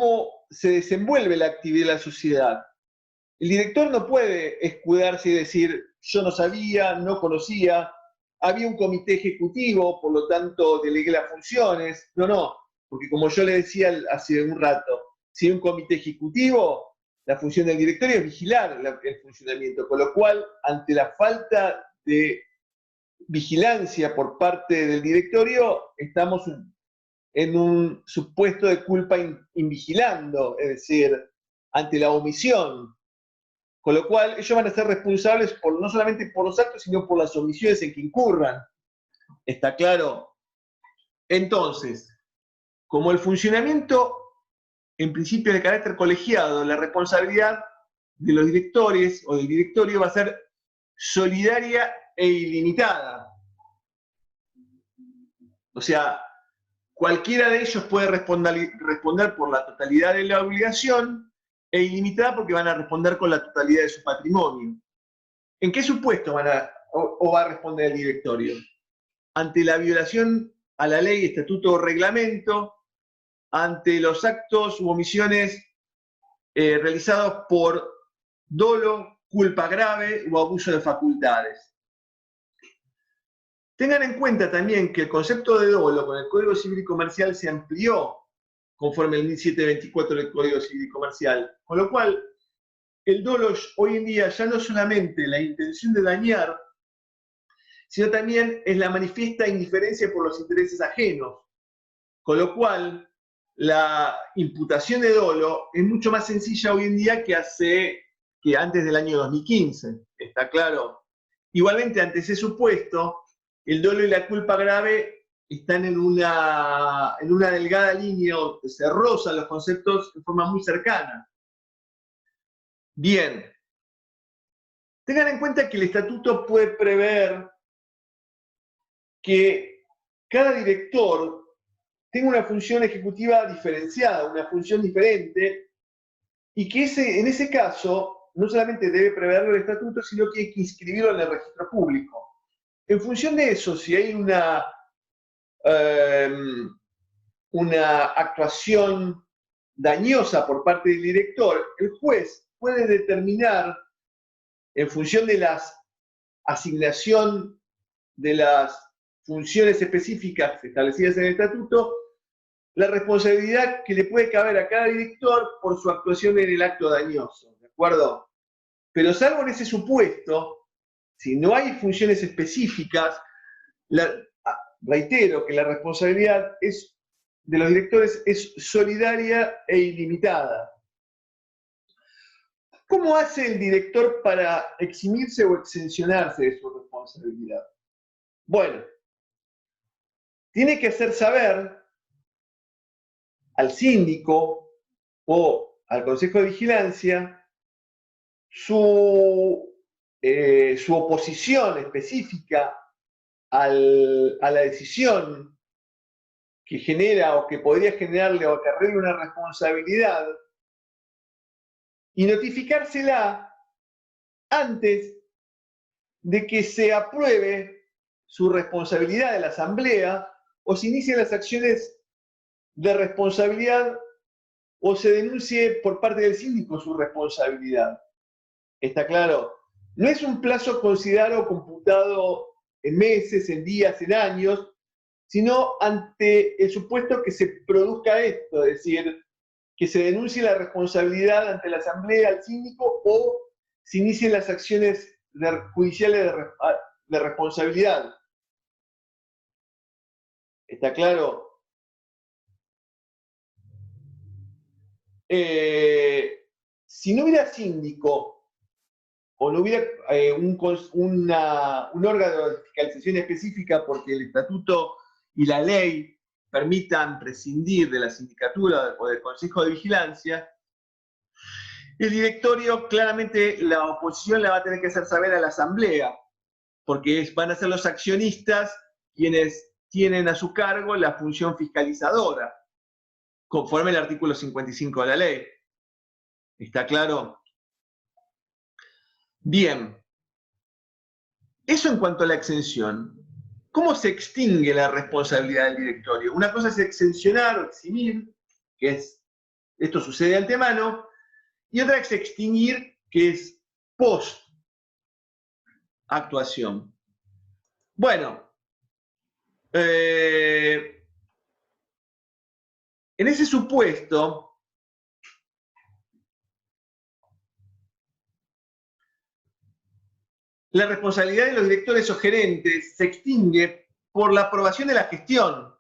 cómo se desenvuelve la actividad de la sociedad. El director no puede escudarse y decir, yo no sabía, no conocía, había un comité ejecutivo, por lo tanto delegué las funciones. No, porque como yo le decía hace un rato, si hay un comité ejecutivo, la función del directorio es vigilar el funcionamiento, con lo cual, ante la falta de vigilancia por parte del directorio, estamos en un supuesto de culpa invigilando, es decir, ante la omisión. Con lo cual, ellos van a ser responsables no solamente por los actos, sino por las omisiones en que incurran. ¿Está claro? Entonces, como el funcionamiento, en principio, de carácter colegiado, la responsabilidad de los directores o del directorio va a ser solidaria e ilimitada. O sea, cualquiera de ellos puede responder por la totalidad de la obligación e ilimitada porque van a responder con la totalidad de su patrimonio. ¿En qué supuesto va a responder el directorio? Ante la violación a la ley, estatuto o reglamento, ante los actos u omisiones realizados por dolo, culpa grave o abuso de facultades. Tengan en cuenta también que el concepto de dolo con el Código Civil y Comercial se amplió conforme el 1724 del Código Civil y Comercial, con lo cual el dolo hoy en día ya no es solamente la intención de dañar, sino también es la manifiesta indiferencia por los intereses ajenos, con lo cual la imputación de dolo es mucho más sencilla hoy en día que antes del año 2015, ¿está claro? Igualmente, ante ese supuesto, el dolo y la culpa grave están en una delgada línea, donde se rozan los conceptos de forma muy cercana. Bien, tengan en cuenta que el estatuto puede prever que cada director tenga una función ejecutiva diferenciada, una función diferente, y que en ese caso no solamente debe preverlo el estatuto, sino que hay que inscribirlo en el registro público. En función de eso, si hay una actuación dañosa por parte del director, el juez puede determinar, en función de la asignación de las funciones específicas establecidas en el estatuto, la responsabilidad que le puede caber a cada director por su actuación en el acto dañoso, ¿de acuerdo? Pero salvo en ese supuesto, si no hay funciones específicas, reitero que la responsabilidad de los directores es solidaria e ilimitada. ¿Cómo hace el director para eximirse o exencionarse de su responsabilidad? Bueno, tiene que hacer saber al síndico o al Consejo de Vigilancia su oposición específica a la decisión que genera o que podría generarle o acarrearle una responsabilidad y notificársela antes de que se apruebe su responsabilidad de la Asamblea o se inicien las acciones de responsabilidad o se denuncie por parte del síndico su responsabilidad. ¿Está claro? No es un plazo considerado computado en meses, en días, en años, sino ante el supuesto que se produzca esto, es decir, que se denuncie la responsabilidad ante la Asamblea al síndico o se inicien las acciones judiciales de responsabilidad. ¿Está claro? Si no hubiera síndico o no hubiera un órgano de fiscalización específica porque el estatuto y la ley permitan prescindir de la sindicatura o del Consejo de Vigilancia, el directorio claramente la oposición la va a tener que hacer saber a la Asamblea, porque van a ser los accionistas quienes tienen a su cargo la función fiscalizadora, conforme al artículo 55 de la ley. ¿Está claro? Bien. Eso en cuanto a la exención. ¿Cómo se extingue la responsabilidad del directorio? Una cosa es exencionar o eximir, que es Esto sucede de antemano. Y otra es extinguir, que es post-actuación. Bueno, en ese supuesto, la responsabilidad de los directores o gerentes se extingue por la aprobación de la gestión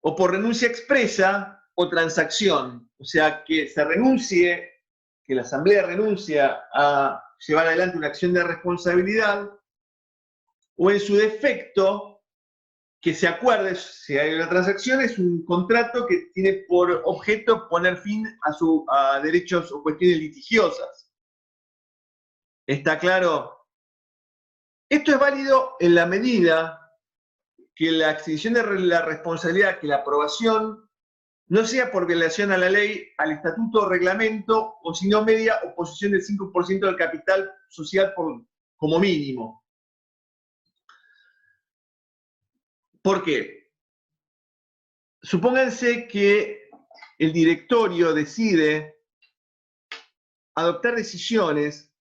o por renuncia expresa o transacción. O sea, que se renuncie, que la asamblea renuncia a llevar adelante una acción de responsabilidad o en su defecto que se acuerde, si hay una transacción, es un contrato que tiene por objeto poner fin a derechos o cuestiones litigiosas. ¿Está claro? Esto es válido en la medida que la extinción de la responsabilidad, que la aprobación no sea por violación a la ley, al estatuto o reglamento, o si no media oposición del 5% del capital social como mínimo. ¿Por qué? Supónganse que el directorio decide adoptar decisiones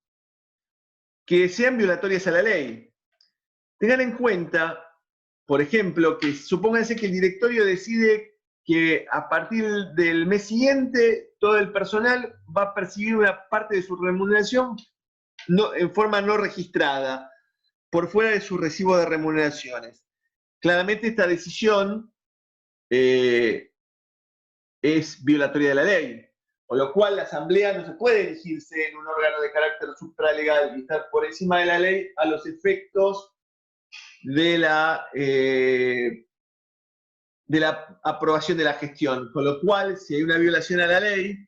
que sean violatorias a la ley. Tengan en cuenta, por ejemplo, que supónganse que el directorio decide que a partir del mes siguiente todo el personal va a percibir una parte de su remuneración en forma no registrada, por fuera de su recibo de remuneraciones. Claramente esta decisión es violatoria de la ley, con lo cual la asamblea no se puede elegirse en un órgano de carácter supralegal y estar por encima de la ley a los efectos de la aprobación de la gestión. Con lo cual, si hay una violación a la ley,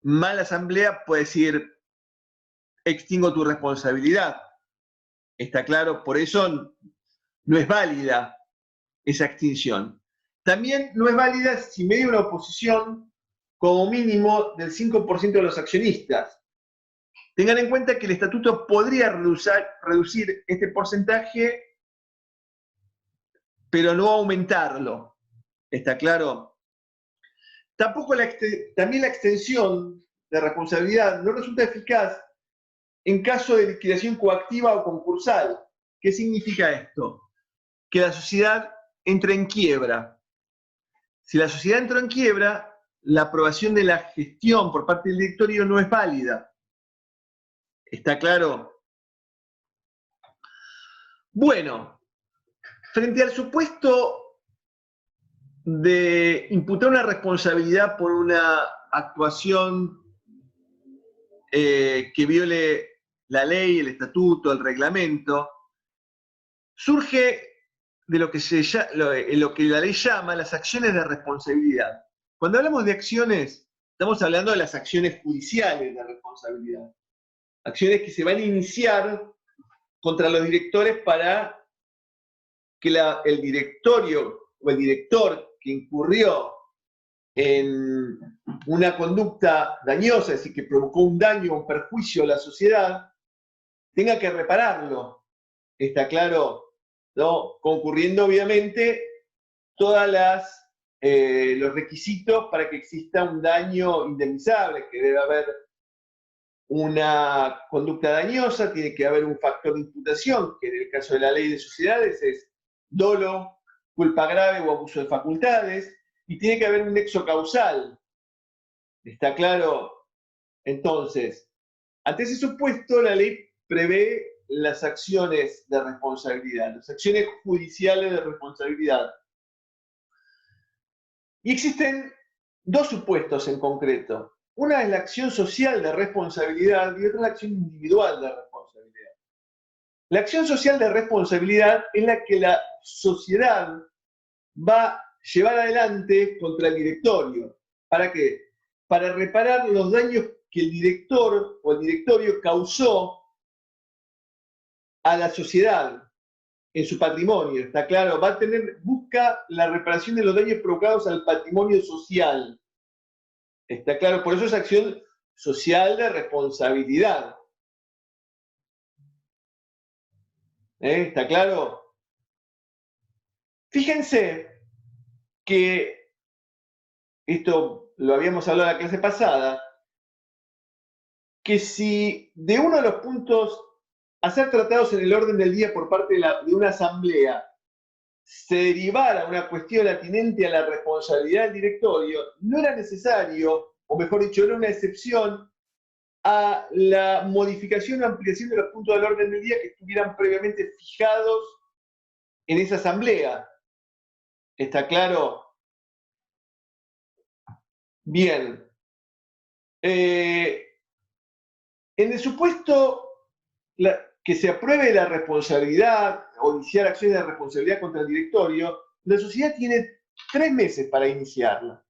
mal asamblea puede decir, extingo tu responsabilidad. ¿Está claro? Por eso no es válida esa extinción. También no es válida si media una oposición como mínimo del 5% de los accionistas. Tengan en cuenta que el estatuto podría reducir este porcentaje, pero no aumentarlo. ¿Está claro? También la extensión de responsabilidad no resulta eficaz en caso de liquidación coactiva o concursal. ¿Qué significa esto? Que la sociedad entre en quiebra. Si la sociedad entró en quiebra, la aprobación de la gestión por parte del directorio no es válida. ¿Está claro? Bueno, frente al supuesto de imputar una responsabilidad por una actuación que viole la ley, el estatuto, el reglamento, surge de lo que la ley llama las acciones de responsabilidad. Cuando hablamos de acciones, estamos hablando de las acciones judiciales de responsabilidad. Acciones que se van a iniciar contra los directores para que el directorio o el director que incurrió en una conducta dañosa, es decir, que provocó un daño o un perjuicio a la sociedad, tenga que repararlo. ¿Está claro? ¿No? Concurriendo, obviamente, todos los requisitos para que exista un daño indemnizable, que debe haber una conducta dañosa, tiene que haber un factor de imputación, que en el caso de la ley de sociedades es dolo, culpa grave o abuso de facultades, y tiene que haber un nexo causal. ¿Está claro? Entonces, ante ese supuesto, la ley prevé las acciones de responsabilidad, las acciones judiciales de responsabilidad. Y existen dos supuestos en concreto. Una es la acción social de responsabilidad y otra es la acción individual de responsabilidad. La acción social de responsabilidad es la que la sociedad va a llevar adelante contra el directorio. ¿Para qué? Para reparar los daños que el director o el directorio causó a la sociedad en su patrimonio, ¿está claro? Busca la reparación de los daños provocados al patrimonio social. ¿Está claro? Por eso es acción social de responsabilidad. ¿Está claro? Fíjense que esto lo habíamos hablado en la clase pasada, que si de uno de los puntos a ser tratados en el orden del día por parte de una asamblea se derivara una cuestión atinente a la responsabilidad del directorio, no era necesario, o mejor dicho, era una excepción a la modificación o ampliación de los puntos del orden del día que estuvieran previamente fijados en esa asamblea. ¿Está claro? Bien. En el supuesto que se apruebe la responsabilidad o iniciar acciones de responsabilidad contra el directorio, la sociedad tiene 3 meses para iniciarla.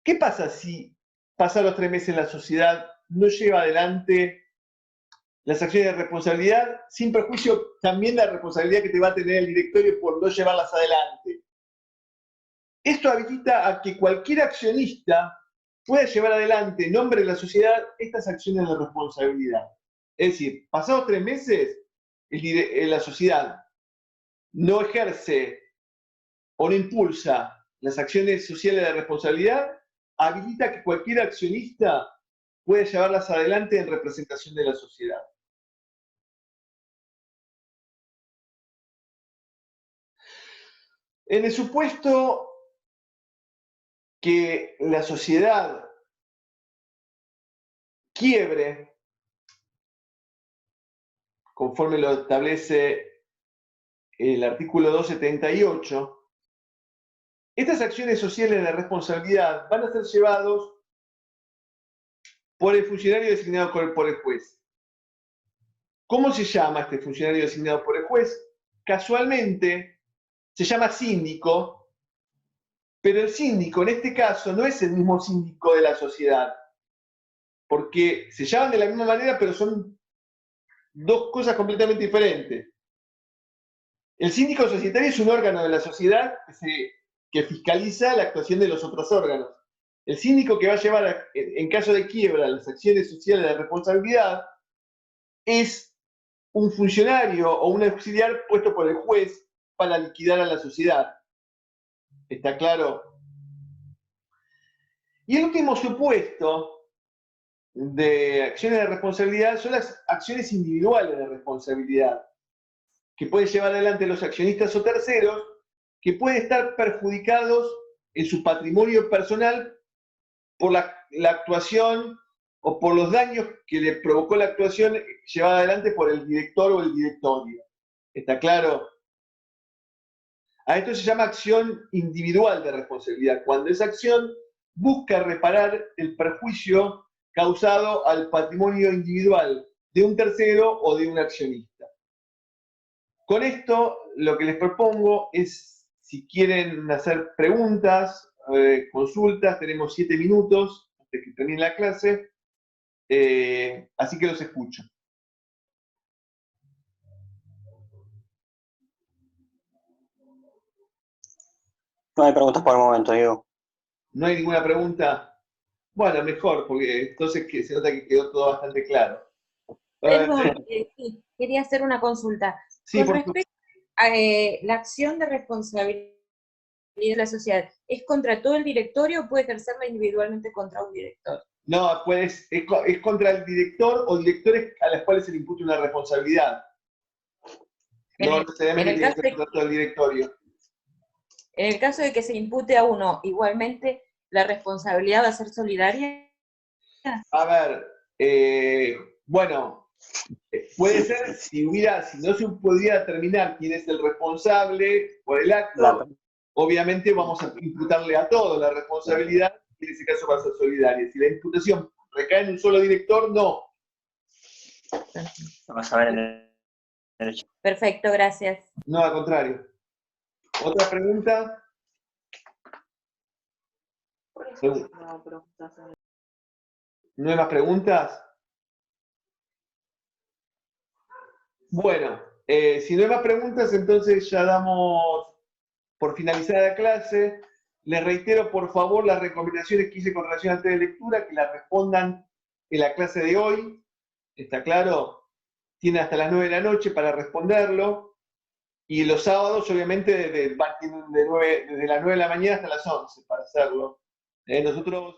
¿Qué pasa si pasados los 3 meses la sociedad no lleva adelante las acciones de responsabilidad, sin perjuicio también la responsabilidad que te va a tener el directorio por no llevarlas adelante? Esto habilita a que cualquier accionista pueda llevar adelante en nombre de la sociedad estas acciones de responsabilidad. Es decir, pasados 3 meses, la sociedad no ejerce o no impulsa las acciones sociales de responsabilidad, habilita que cualquier accionista pueda llevarlas adelante en representación de la sociedad. En el supuesto que la sociedad quiebre, conforme lo establece el artículo 278, estas acciones sociales de responsabilidad van a ser llevados por el funcionario designado por el juez. ¿Cómo se llama este funcionario designado por el juez? Casualmente se llama síndico, pero el síndico en este caso no es el mismo síndico de la sociedad, porque se llaman de la misma manera, pero son dos cosas completamente diferentes. El síndico societario es un órgano de la sociedad que fiscaliza la actuación de los otros órganos. El síndico que va a llevar, en caso de quiebra, las acciones sociales de responsabilidad es un funcionario o un auxiliar puesto por el juez para liquidar a la sociedad. ¿Está claro? Y el último supuesto de acciones de responsabilidad son las acciones individuales de responsabilidad, que pueden llevar adelante los accionistas o terceros, que pueden estar perjudicados en su patrimonio personal por la actuación o por los daños que le provocó la actuación llevada adelante por el director o el directorio. ¿Está claro? A esto se llama acción individual de responsabilidad, cuando esa acción busca reparar el perjuicio causado al patrimonio individual de un tercero o de un accionista. Con esto, lo que les propongo es, si quieren hacer preguntas, consultas, tenemos 7 minutos hasta que termine la clase, así que los escucho. No hay preguntas por el momento, Diego. ¿No hay ninguna pregunta? Bueno, mejor, porque entonces se nota que quedó todo bastante claro. Perdón, sí, quería hacer una consulta. Sí, Con por respecto a la acción de responsabilidad de la sociedad, ¿es contra todo el directorio o puede ejercerla individualmente contra un director? No, pues es contra el director o directores a los cuales se le impute una responsabilidad. No necesariamente tiene que ser contra todo el directorio. En el caso de que se impute a uno, igualmente, ¿la responsabilidad va a ser solidaria? A ver, bueno, puede ser si no se pudiera determinar quién es el responsable por el acto, obviamente vamos a imputarle a todos la responsabilidad, y en ese caso va a ser solidaria. Si la imputación recae en un solo director, no. Vamos a ver en el chat. Perfecto, gracias. No, al contrario. ¿Otra pregunta? ¿No hay más preguntas? Bueno, si no hay más preguntas, entonces ya damos por finalizada la clase. Les reitero, por favor, las recomendaciones que hice con relación al test de lectura, que las respondan en la clase de hoy. ¿Está claro? Tienen hasta las 9 de la noche para responderlo. Y los sábados, obviamente, desde las 9 de la mañana hasta las 11 para hacerlo. Nosotros